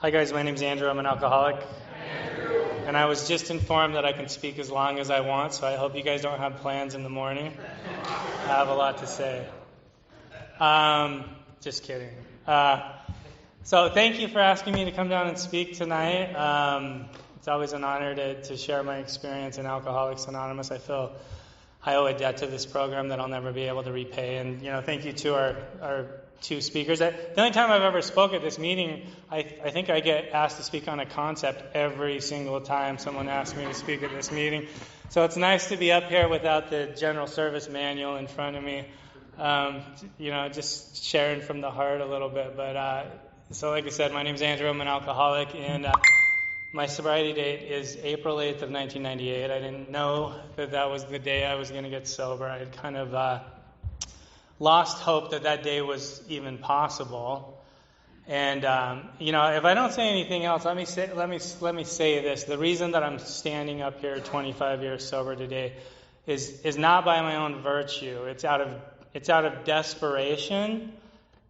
Hi guys, my name's Andrew. I'm an alcoholic. And I was just informed that I can speak as long as I want, so I hope you guys don't have plans in the morning. I have a lot to say. Just kidding. So thank you for asking me to come down and speak tonight. It's always an honor to share my experience in Alcoholics Anonymous. I feel I owe a debt to this program that I'll never be able to repay. And, thank you to our two speakers. The only time I've ever spoke at this meeting, I think I get asked to speak on a concept every single time someone asks me to speak at this meeting. So it's nice to be up here without the general service manual in front of me. Just sharing from the heart a little bit. But so like I said, my name's Andrew. I'm an alcoholic, and my sobriety date is April 8th of 1998. I didn't know that was the day I was going to get sober. I had kind of lost hope that day was even possible. And if I don't say anything else, let me say this: the reason that I'm standing up here 25 years sober today is not by my own virtue. It's out of desperation,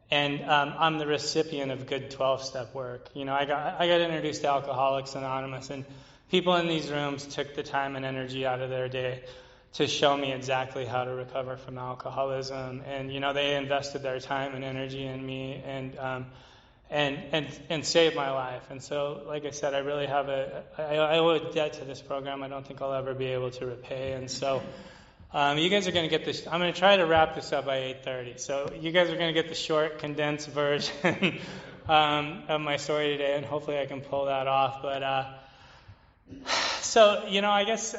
and I'm the recipient of good 12-step work. I got introduced to Alcoholics Anonymous, and people in these rooms took the time and energy out of their day to show me exactly how to recover from alcoholism. And, they invested their time and energy in me and saved my life. And so, like I said, I really have I owe a debt to this program I don't think I'll ever be able to repay. And so you guys are going to get this. I'm going to try to wrap this up by 8:30. So you guys are going to get the short, condensed version of my story today, and hopefully I can pull that off. But so, I guess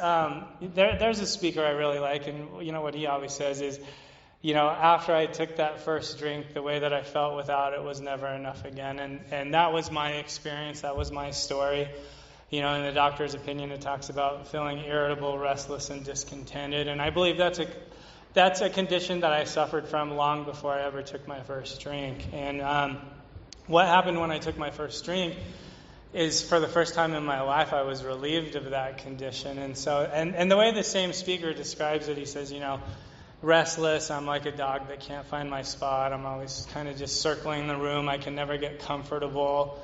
there's a speaker I really like, and, what he always says is, after I took that first drink, the way that I felt without it was never enough again. And that was my experience. That was my story. In the doctor's opinion, it talks about feeling irritable, restless, and discontented. And I believe that's a condition that I suffered from long before I ever took my first drink. And what happened when I took my first drink is, for the first time in my life, I was relieved of that condition. And so, and the way the same speaker describes it, he says, restless, I'm like a dog that can't find my spot. I'm always kind of just circling the room. I can never get comfortable.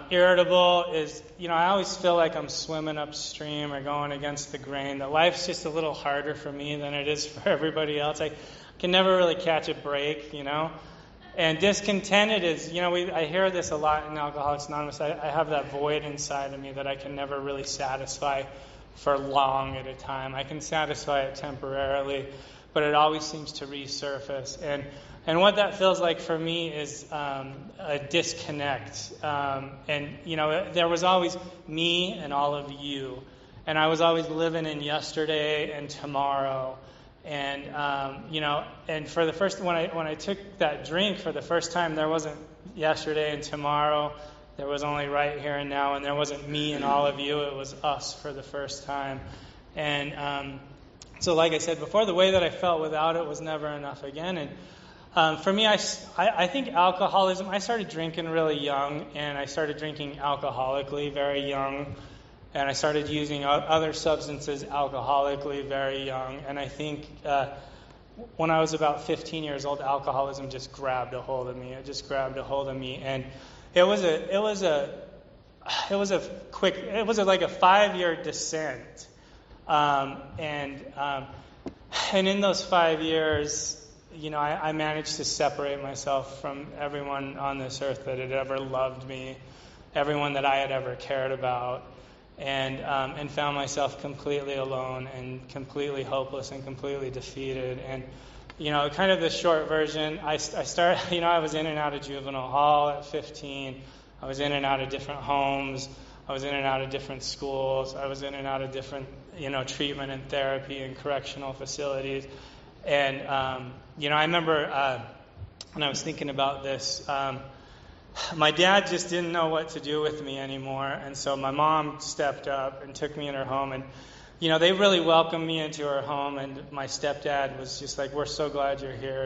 Irritable is, I always feel like I'm swimming upstream or going against the grain. That life's just a little harder for me than it is for everybody else. I can never really catch a break, And discontented is, I hear this a lot in Alcoholics Anonymous. I have that void inside of me that I can never really satisfy for long at a time. I can satisfy it temporarily, but it always seems to resurface. And what that feels like for me is a disconnect. There was always me and all of you. And I was always living in yesterday and tomorrow. And and for the first when I took that drink for the first time, there wasn't yesterday and tomorrow. There was only right here and now, and there wasn't me and all of you. It was us for the first time. And so, like I said before, the way that I felt without it was never enough again. And for me, I think alcoholism. I started drinking really young, and I started drinking alcoholically very young. And I started using other substances alcoholically very young. And I think when I was about 15 years old, alcoholism just grabbed a hold of me. It just grabbed a hold of me, and it was like a 5-year descent. And in those 5 years, I managed to separate myself from everyone on this earth that had ever loved me, everyone that I had ever cared about. And found myself completely alone and completely hopeless and completely defeated. And, kind of the short version, I started, I was in and out of juvenile hall at 15. I was in and out of different homes. I was in and out of different schools. I was in and out of different, treatment and therapy and correctional facilities. And, I remember when I was thinking about this, my dad just didn't know what to do with me anymore, and so my mom stepped up and took me in her home, and they really welcomed me into her home, and my stepdad was just like, "We're so glad you're here,"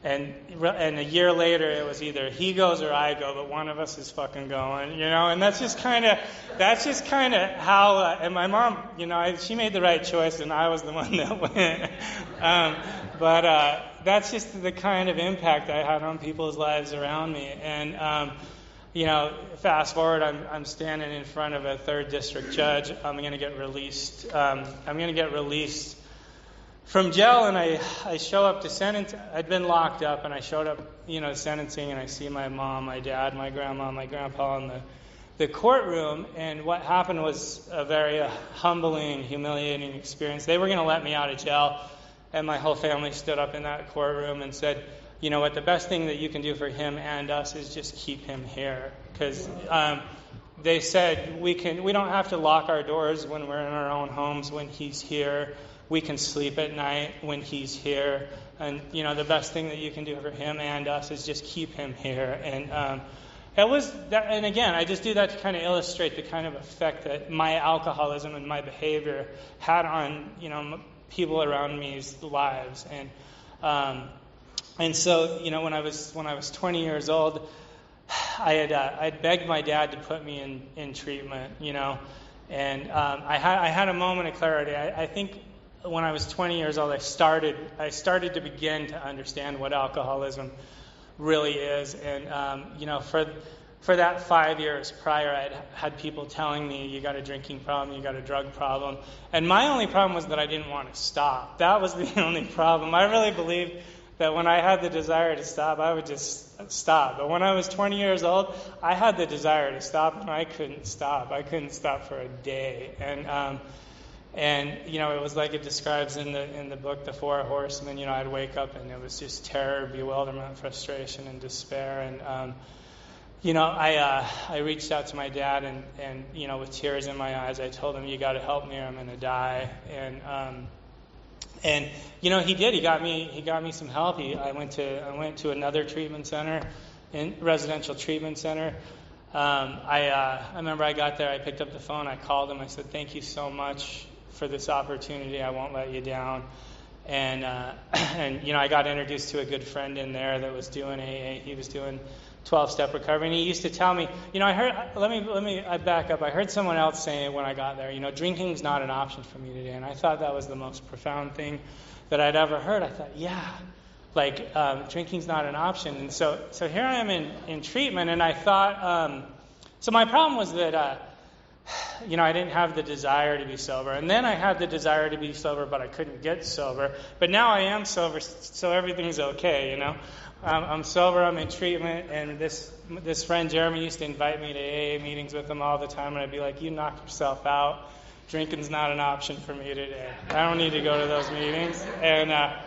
and a year later it was either he goes or I go, but one of us is fucking going, and that's just kind of how, and my mom, she made the right choice, and I was the one that went, but that's just the kind of impact I had on people's lives around me. And fast forward, I'm standing in front of a 3rd district judge. I'm going to get released. I'm going to get released from jail, and I show up to sentence. I'd been locked up, and I showed up, sentencing, and I see my mom, my dad, my grandma, my grandpa in the courtroom. And what happened was a very humbling, humiliating experience. They were going to let me out of jail, and my whole family stood up in that courtroom and said, you know what, the best thing that you can do for him and us is just keep him here. Because they said we don't have to lock our doors when we're in our own homes when he's here. We can sleep at night when he's here. And, the best thing that you can do for him and us is just keep him here. And it was that, and again, I just do that to kind of illustrate the kind of effect that my alcoholism and my behavior had on, people around me's lives. And so, when I was 20 years old, I'd begged my dad to put me in treatment, and I had a moment of clarity. I think when I was 20 years old, I started to begin to understand what alcoholism really is. And for that 5 years prior, I'd had people telling me, you got a drinking problem, you got a drug problem. And my only problem was that I didn't want to stop. That was the only problem. I really believed that when I had the desire to stop, I would just stop. But when I was 20 years old, I had the desire to stop, and I couldn't stop. I couldn't stop for a day. And it was like it describes in the book, The Four Horsemen. I'd wake up, and it was just terror, bewilderment, frustration, and despair. And I reached out to my dad, and with tears in my eyes, I told him, you got to help me or I'm going to die. And he did. He got me some help. I went to another treatment center, residential treatment center. I remember I got there. I picked up the phone. I called him. I said, "Thank you so much for this opportunity. I won't let you down." And I got introduced to a good friend in there that was doing AA. He was doing 12-step recovery, and he used to tell me, I back up. I heard someone else say it when I got there, drinking's not an option for me today, and I thought that was the most profound thing that I'd ever heard. I thought, drinking's not an option. And so here I am in treatment, and I thought, so my problem was that, I didn't have the desire to be sober, and then I had the desire to be sober, but I couldn't get sober. But now I am sober, so everything's okay, I'm sober, I'm in treatment, and this friend Jeremy used to invite me to AA meetings with him all the time, and I'd be like, you knock yourself out. Drinking's not an option for me today. I don't need to go to those meetings. And I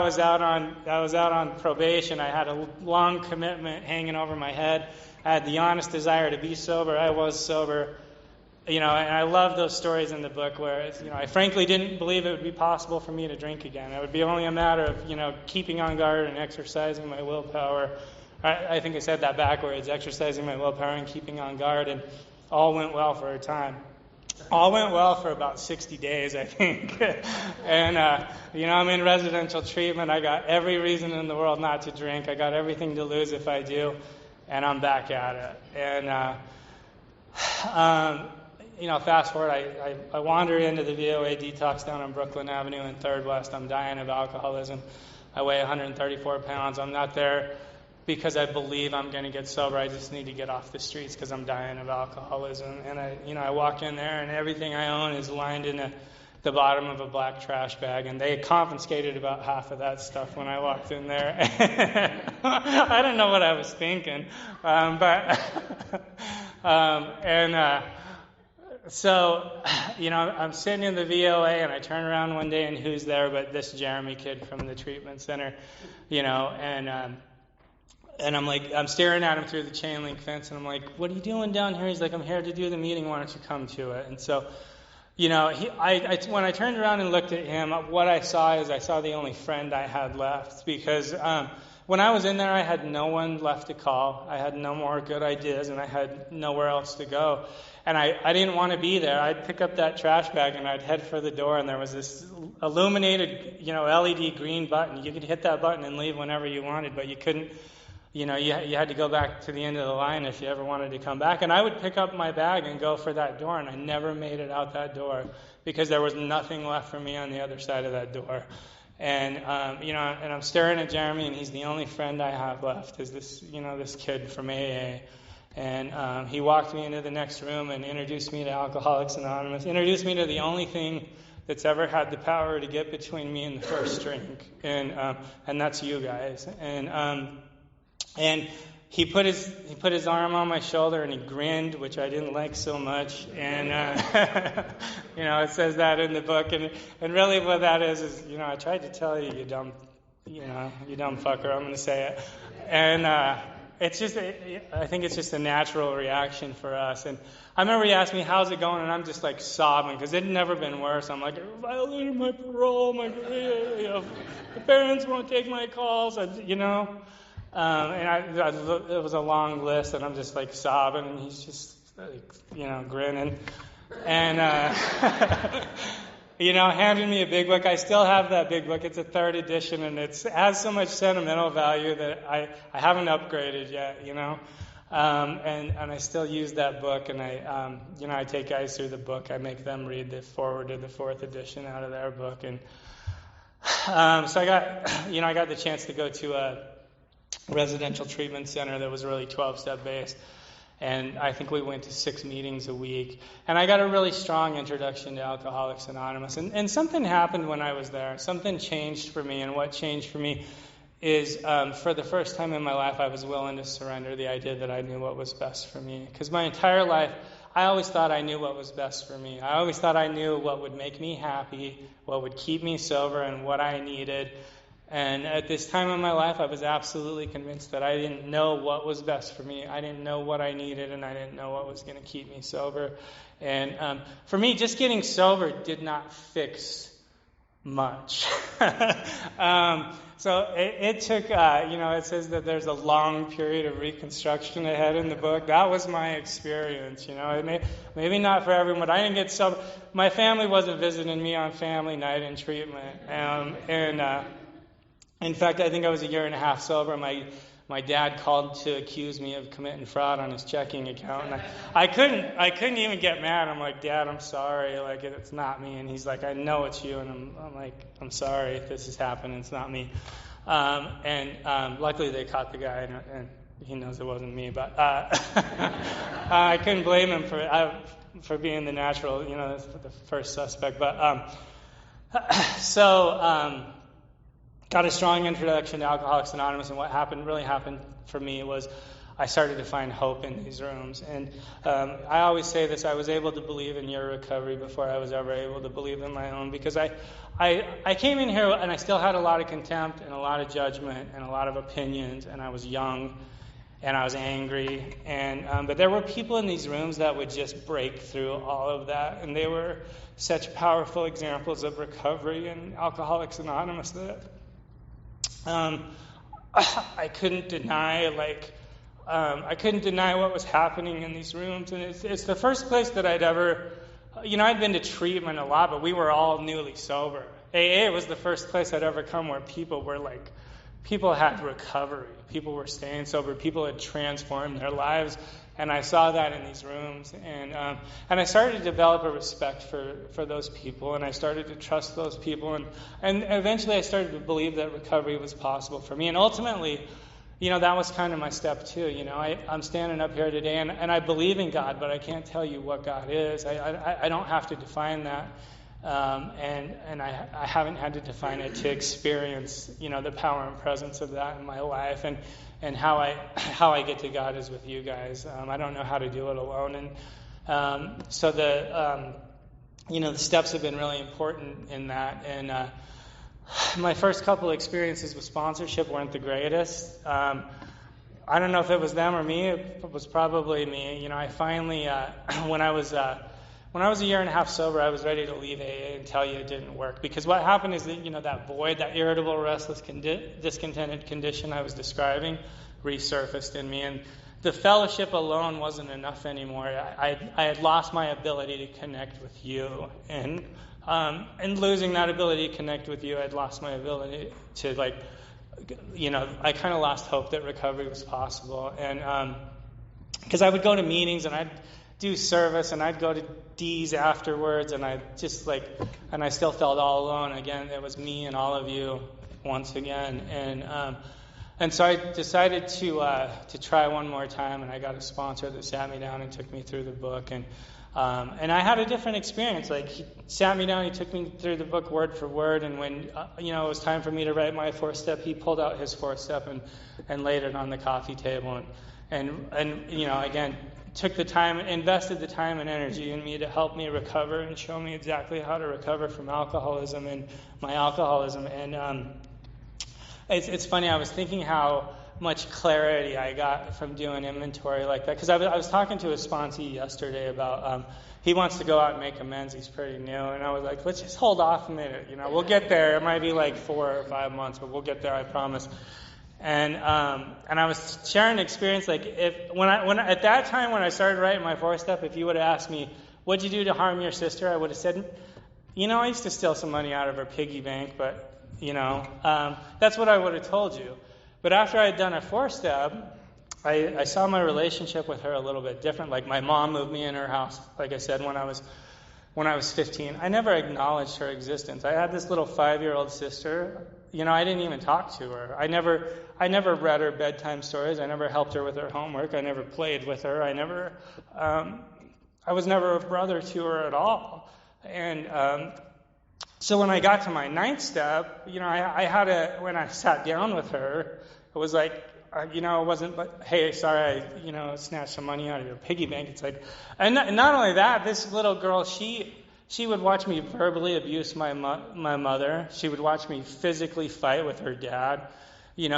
was out on probation. I had a long commitment hanging over my head. I had the honest desire to be sober. I was sober. And I love those stories in the book where it's, I frankly didn't believe it would be possible for me to drink again. It would be only a matter of, keeping on guard and exercising my willpower. I think I said that backwards, exercising my willpower and keeping on guard, and all went well for a time. All went well for about 60 days, I think. And, I'm in residential treatment. I got every reason in the world not to drink. I got everything to lose if I do, and I'm back at it. And, fast forward, I wander into the VOA detox down on Brooklyn Avenue in 3rd West. I'm dying of alcoholism. I weigh 134 pounds. I'm not there because I believe I'm going to get sober. I just need to get off the streets because I'm dying of alcoholism. And I walk in there, and everything I own is lined in the bottom of a black trash bag. And they confiscated about half of that stuff when I walked in there. I don't know what I was thinking, So, I'm sitting in the VOA, and I turn around one day, and who's there but this Jeremy kid from the treatment center, and I'm staring at him through the chain link fence, and I'm like, what are you doing down here? He's like, I'm here to do the meeting, why don't you come to it? And so, when I turned around and looked at him, what I saw the only friend I had left, because when I was in there, I had no one left to call. I had no more good ideas, and I had nowhere else to go. And I didn't want to be there. I'd pick up that trash bag, and I'd head for the door, and there was this illuminated, LED green button. You could hit that button and leave whenever you wanted, but you couldn't, you had to go back to the end of the line if you ever wanted to come back. And I would pick up my bag and go for that door, and I never made it out that door because there was nothing left for me on the other side of that door. And you know, and I'm staring at Jeremy, and he's the only friend I have left. Is this, you know, this kid from AA. And he walked me into the next room and introduced me to Alcoholics Anonymous. Introduced me to the only thing that's ever had the power to get between me and the first drink, and that's you guys. And he put his arm on my shoulder and he grinned, which I didn't like so much. And you know, it says that in the book. And really, what that is, you know, I tried to tell you, you dumb fucker. I'm going to say it. And it's just, I think it's just a natural reaction for us. And I remember he asked me, how's it going? And I'm just like sobbing because it had never been worse. I'm like, I violated my parole, you know, the parents won't take my calls, you know. And it was a long list, and I'm just like sobbing, and he's just like, you know, grinning. And, you know, handed me a big book. I still have that big book. It's a 3rd edition, and it has so much sentimental value that I haven't upgraded yet, you know. And I still use that book, and you know, I take guys through the book. I make them read the foreword to the 4th edition out of their book. And so I got the chance to go to a residential treatment center that was really 12-step based. And I think we went to 6 meetings a week. And I got a really strong introduction to Alcoholics Anonymous. And something happened when I was there. Something changed for me. And what changed for me is for the first time in my life, I was willing to surrender the idea that I knew what was best for me. Because my entire life, I always thought I knew what was best for me. I always thought I knew what would make me happy, what would keep me sober, and what I needed. And at this time in my life, I was absolutely convinced that I didn't know what was best for me. I didn't know what I needed, and I didn't know what was going to keep me sober. And for me, just getting sober did not fix much. So it took, you know, it says that there's a long period of reconstruction ahead in the book. That was my experience, you know. Maybe not for everyone, but I didn't get sober. My family wasn't visiting me on family night in treatment. In fact, I think I was 1.5 years sober. My dad called to accuse me of committing fraud on his checking account, and I couldn't even get mad. I'm like, Dad, I'm sorry, like it's not me. And he's like, I know it's you, and I'm like, I'm sorry if this has happened. It's not me. Luckily they caught the guy, and he knows it wasn't me. But I couldn't blame him for being the natural, you know, the first suspect. But got a strong introduction to Alcoholics Anonymous, and what really happened for me was I started to find hope in these rooms. And I always say this, I was able to believe in your recovery before I was ever able to believe in my own, because I came in here and I still had a lot of contempt and a lot of judgment and a lot of opinions, and I was young and I was angry. But there were people in these rooms that would just break through all of that, and they were such powerful examples of recovery and Alcoholics Anonymous that I couldn't deny, I couldn't deny what was happening in these rooms. And it's the first place that I'd ever, you know, I'd been to treatment a lot, but we were all newly sober. AA was the first place I'd ever come where people had recovery. People were staying sober. People had transformed their lives. And I saw that in these rooms. And I started to develop a respect for those people. And I started to trust those people. And eventually I started to believe that recovery was possible for me. And ultimately, you know, that was kind of my step too. You know, I'm standing up here today and I believe in God, but I can't tell you what God is. I don't have to define that. And I haven't had to define it to experience, you know, the power and presence of that in my life. And how I get to God is with you guys. I don't know how to do it alone. And so you know, the steps have been really important in that. And my first couple of experiences with sponsorship weren't the greatest. I don't know if it was them or me. It was probably me. You know, I finally, when I was 1.5 years sober, I was ready to leave AA and tell you it didn't work. Because what happened is that, you know, that void, that irritable, restless, discontented condition I was describing resurfaced in me. And the fellowship alone wasn't enough anymore. I had lost my ability to connect with you. And losing that ability to connect with you, I'd lost my ability to, like, you know, I kind of lost hope that recovery was possible. And because I would go to meetings and I'd do service, and I'd go to D's afterwards, and I still felt all alone. Again, it was me and all of you once again. And so I decided to try one more time, and I got a sponsor that sat me down and took me through the book. And I had a different experience. Like, he sat me down, he took me through the book word for word, and when it was time for me to write my 4-step, he pulled out his 4-step and laid it on the coffee table, and again, took the time, invested the time and energy in me to help me recover and show me exactly how to recover from alcoholism and my alcoholism. And it's funny, I was thinking how much clarity I got from doing inventory like that, because I was talking to a sponsee yesterday about he wants to go out and make amends. He's pretty new, and I was like, let's just hold off a minute, we'll get there. It might be like 4 or 5 months, but we'll get there, I promise. And I was sharing an experience, like, when at that time when I started writing my 4-step, if you would have asked me, what'd you do to harm your sister, I would have said, I used to steal some money out of her piggy bank, but that's what I would have told you. But after I had done a 4-step, I saw my relationship with her a little bit different. Like, my mom moved me in her house, like I said, when I was 15. I never acknowledged her existence. I had this little 5-year-old sister. I didn't even talk to her. I never read her bedtime stories. I never helped her with her homework. I never played with her. I was never a brother to her at all. And so when I got to my 9th step, when I sat down with her, it was like, it wasn't like, hey, sorry, I snatched some money out of your piggy bank. It's like, and not only that, this little girl, she would watch me verbally abuse my mother. She would watch me physically fight with her dad.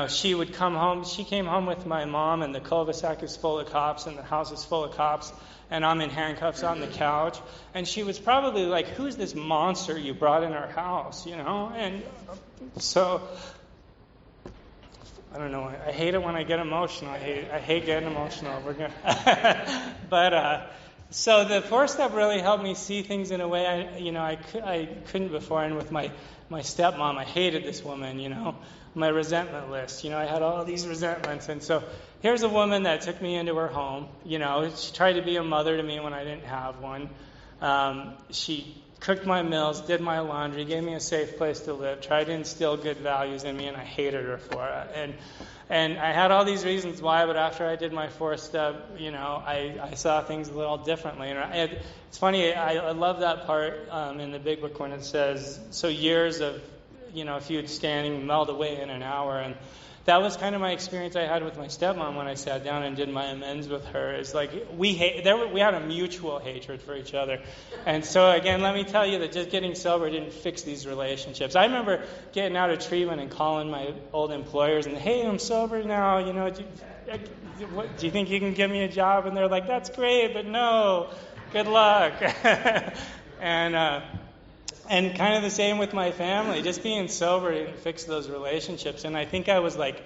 She would come home. She came home with my mom, and the cul-de-sac is full of cops, and the house is full of cops, and I'm in handcuffs on the couch. And she was probably like, who's this monster you brought in our house, And so, I don't know. I hate it when I get emotional. I hate getting emotional. But so the 4-step really helped me see things in a way I couldn't before. And with my stepmom, I hated this woman. My resentment list. I had all these resentments. And so here's a woman that took me into her home. She tried to be a mother to me when I didn't have one. She cooked my meals, did my laundry, gave me a safe place to live, tried to instill good values in me, and I hated her for it. And I had all these reasons why, but after I did my 4-step, I saw things a little differently. And it's funny, I love that part in the Big Book when it says, so years of, feud standing melt away in an hour. And that was kind of my experience I had with my stepmom when I sat down and did my amends with her. It's like we had a mutual hatred for each other. And so again, let me tell you that just getting sober didn't fix these relationships. I remember getting out of treatment and calling my old employers and, hey, I'm sober now. Do you think you can give me a job? And they're like, that's great, but no, good luck. And kind of the same with my family. Just being sober didn't fix those relationships. And I think I was like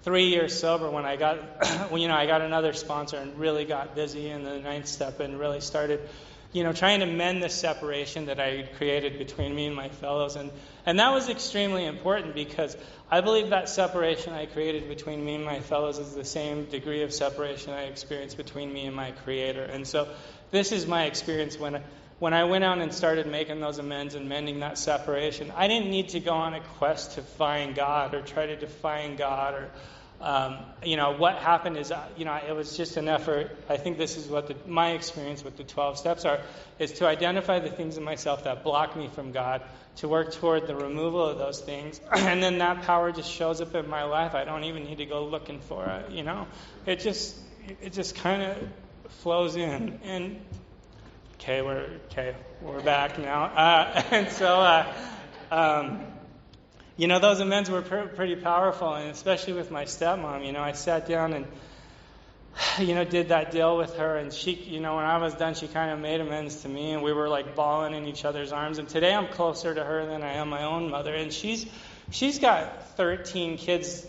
3 years sober when I got, I got another sponsor and really got busy in the 9th step and really started, trying to mend the separation that I had created between me and my fellows. And that was extremely important because I believe that separation I created between me and my fellows is the same degree of separation I experienced between me and my Creator. And so this is my experience when I went out and started making those amends and mending that separation. I didn't need to go on a quest to find God or try to define God or, what happened is, it was just an effort. I think this is what my experience with the 12 steps is to identify the things in myself that block me from God, to work toward the removal of those things, and then that power just shows up in my life. I don't even need to go looking for it, It just kind of flows in. And we're back now. And so, those amends were pretty powerful, and especially with my stepmom. I sat down and, did that deal with her, and she, when I was done, she kind of made amends to me, and we were like bawling in each other's arms. And today I'm closer to her than I am my own mother, and she's got 13 kids.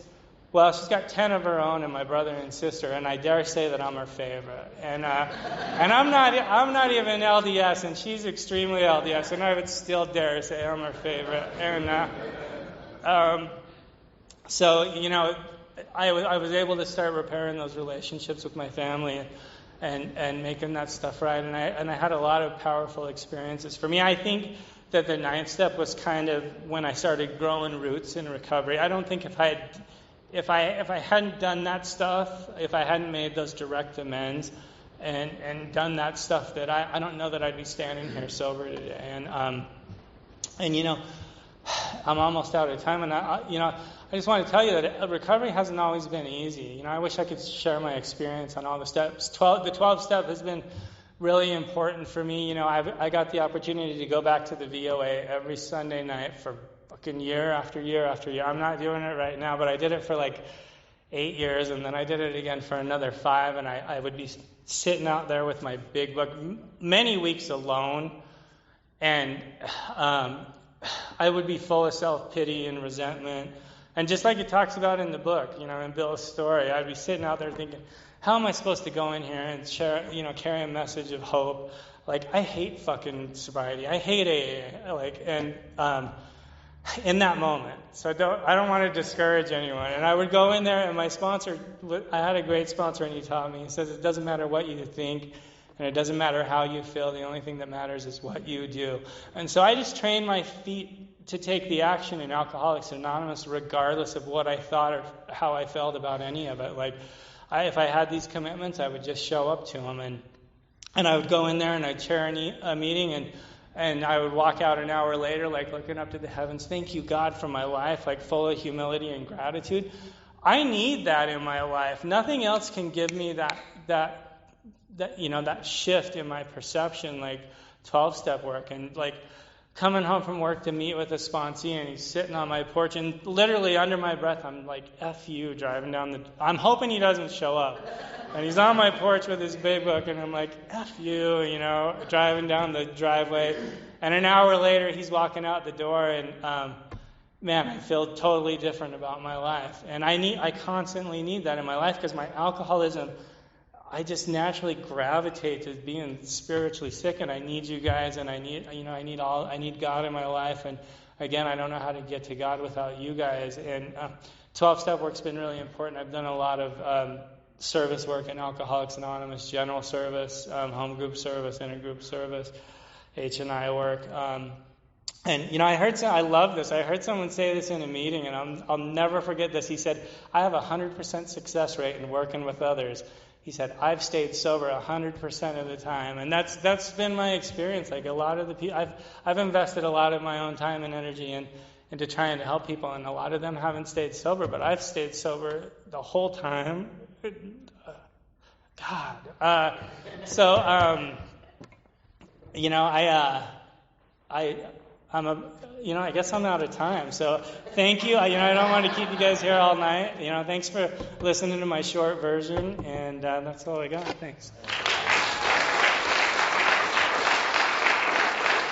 Well, she's got 10 of her own and my brother and sister, and I dare say that I'm her favorite. And I'm not even LDS, and she's extremely LDS, and I would still dare say I'm her favorite. And so, I was able to start repairing those relationships with my family. and making that stuff right. And I had a lot of powerful experiences. For me, I think that the 9th step was kind of when I started growing roots in recovery. I don't think if I hadn't done that stuff, if I hadn't made those direct amends and done that stuff, that I don't know that I'd be standing here sober today. And you know, I'm almost out of time, and I just want to tell you that recovery hasn't always been easy. You know, I wish I could share my experience on all the steps. The 12th step has been really important for me. You know, I got the opportunity to go back to the VOA every Sunday night for fucking year after year after year. I'm not doing it right now, but I did it for like 8 years, and then I did it again for another 5, and I would be sitting out there with my big book, many weeks alone, and I would be full of self-pity and resentment. And just like it talks about in the book, you know, in Bill's story, I'd be sitting out there thinking, how am I supposed to go in here and share, you know, carry a message of hope? Like, I hate fucking sobriety. I hate AA. Like, and in that moment. So I don't want to discourage anyone. And I would go in there, and my sponsor, I had a great sponsor, and he taught me. He says, it doesn't matter what you think, and it doesn't matter how you feel. The only thing that matters is what you do. And so I just trained my feet to take the action in Alcoholics Anonymous, regardless of what I thought or how I felt about any of it. Like, if I had these commitments, I would just show up to them. And I would go in there, and I'd chair a meeting, and I would walk out an hour later, like, looking up to the heavens. Thank you, God, for my life, like, full of humility and gratitude. I need that in my life. Nothing else can give me that shift in my perception, like 12-step work. And like coming home from work to meet with a sponsee, and he's sitting on my porch, and literally under my breath, I'm like, F you, driving down I'm hoping he doesn't show up. And he's on my porch with his big book, and I'm like, F you, you know, driving down the driveway. And an hour later, he's walking out the door, and man, I feel totally different about my life. And I constantly need that in my life, because my alcoholism, I just naturally gravitate to being spiritually sick, and I need you guys, and I need God in my life. And again, I don't know how to get to God without you guys. And 12-step work's been really important. I've done a lot of service work in Alcoholics Anonymous, general service, home group service, intergroup service, H&I work. And you know, I love this. I heard someone say this in a meeting, and I'll never forget this. He said, I have a 100% success rate in working with others. He said, I've stayed sober 100% of the time. And that's been my experience. Like, a lot of the people, I've invested a lot of my own time and energy into trying to help people, and a lot of them haven't stayed sober, but I've stayed sober the whole time. God. You know, I guess I'm out of time. So thank you. I don't want to keep you guys here all night. You know, thanks for listening to my short version, and that's all I got. Thanks.